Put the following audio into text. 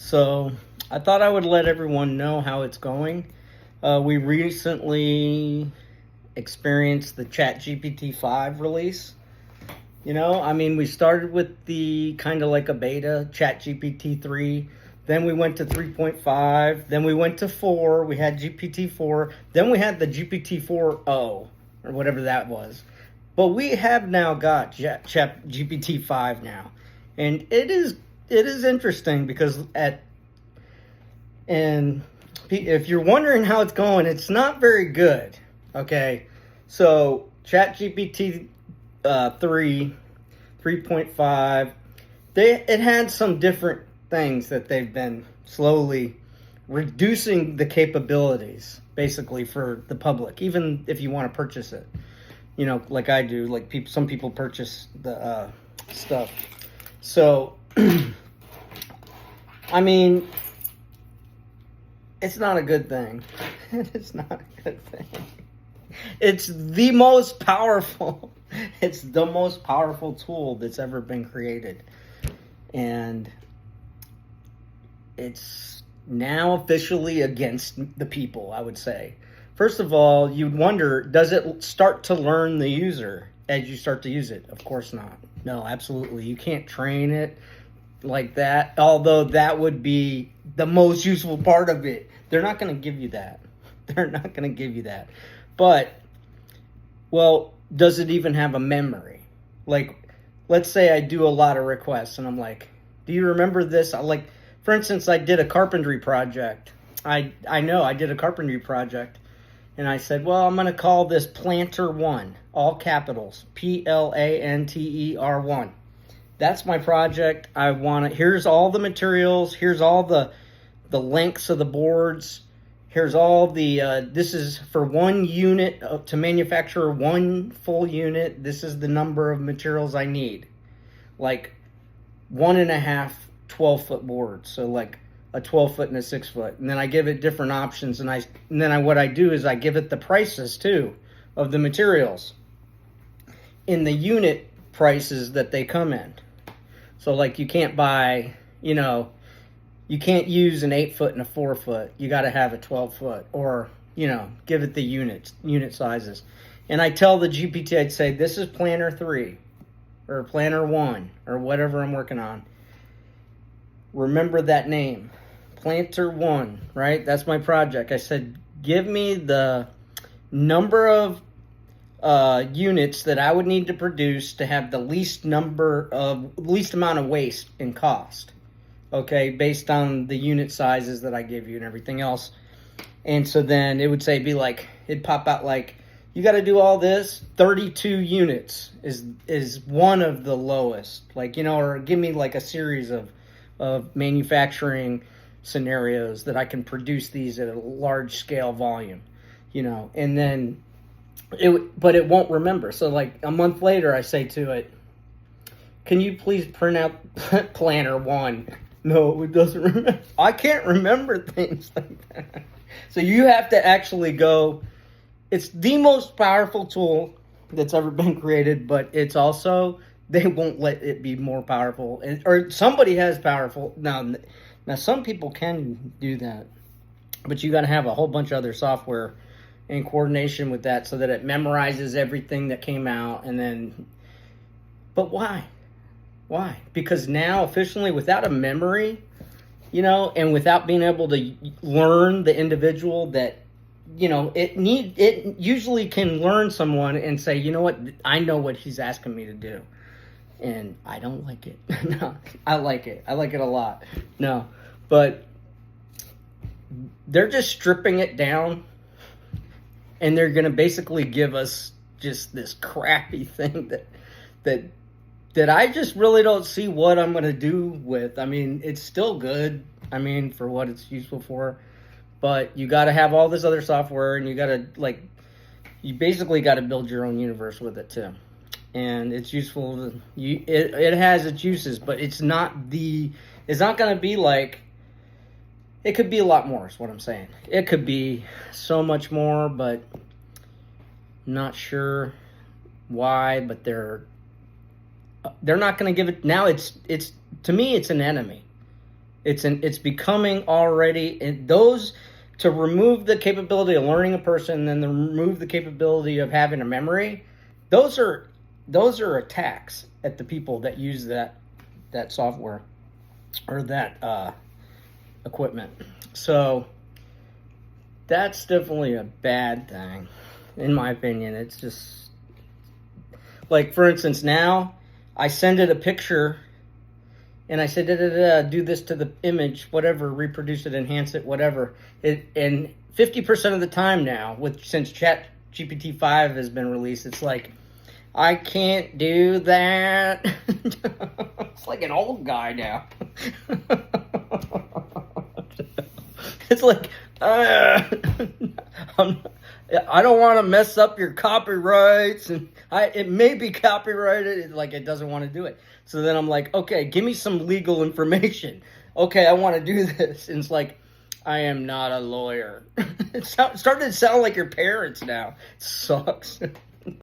So I thought I would let everyone know how it's going. We recently experienced the Chat-gpt 5 release. We started with the kind of like a beta, Chat-gpt 3. Then we went to 3.5. Then we went to 4. We had GPT-4. Then we had the GPT-4o, or whatever that was. But we have now got Chat-gpt 5 now. And it is interesting because if you're wondering how it's going, it's not very good. Okay, so ChatGPT 3.5, it had some different things that they've been slowly reducing the capabilities, basically, for the public, even if you want to purchase it. Like I do, like some people purchase the stuff. So, it's not a good thing. It's not a good thing. It's the most powerful tool that's ever been created. And it's now officially against the people, I would say. First of all, you'd wonder, does it start to learn the user as you start to use it? Of course not. No, absolutely. You can't train it like that, although that would be the most useful part of it. They're not going to give you that. But, well, does it even have a memory? Like, let's say I do a lot of requests and I'm like, do you remember this? For instance, I did a carpentry project. I know I did a carpentry project. And I said, well, I'm going to call this Planter 1, all capitals, Planter 1. That's my project. Here's all the materials. Here's all the lengths of the boards. Here's all this is for one unit to manufacture one full unit. This is the number of materials I need. Like 1.5 12-foot boards. So like a 12-foot and a 6-foot. And then I give it different options. And then what I do is I give it the prices too of the materials in the unit prices that they come in. So like you can't buy, you can't use an 8-foot and a 4-foot. You got to have a 12-foot or, give it the unit sizes. And I tell the GPT, I'd say, this is Planter 3 or Planter 1 or whatever I'm working on. Remember that name. Planter 1, right? That's my project. I said, give me the number of units that I would need to produce to have the least amount of waste and cost. Okay, based on the unit sizes that I give you and everything else. And so then it would it'd pop out like, you got to do all this. 32 units is one of the lowest. Or give me like a series of manufacturing scenarios that I can produce these at a large scale volume, and then but it won't remember. So like a month later, I say to it, can you please print out Planter 1? No, it doesn't remember. I can't remember things like that. So you have to actually go, it's the most powerful tool that's ever been created, but it's also, they won't let it be more powerful. Or somebody has powerful, now some people can do that, but you got to have a whole bunch of other software in coordination with that so that it memorizes everything that came out. And then, but why? Because now officially without a memory, and without being able to learn the individual that, it usually can learn someone and say, you know what, I know what he's asking me to do. And I don't like it. No, I like it. I like it a lot. No, but they're just stripping it down, and they're going to basically give us just this crappy thing that I just really don't see what I'm going to do with. It's still good. For what it's useful for, but you got to have all this other software, and you got to you basically got to build your own universe with it too. And it's useful. It has its uses, but it's not going to be like, it could be a lot more is what I'm saying. It could be so much more, but not sure why, but they're not going to give it. Now it's to me, it's an enemy. It's becoming already those to remove the capability of learning a person, and then to remove the capability of having a memory. Those are attacks at the people that use that software or that equipment. So that's definitely a bad thing, in my opinion. It's just like, for instance, now I send it a picture and I said, do this to the image, whatever, reproduce it, enhance it, whatever. And 50% of the time now, since Chat-gpt 5 has been released, it's like, I can't do that. It's like an old guy now. It's like, I don't want to mess up your copyrights, and it may be copyrighted, like it doesn't want to do it. So then I'm like, okay, give me some legal information. Okay, I want to do this. And it's like, I am not a lawyer. It's starting to sound like your parents now. It sucks.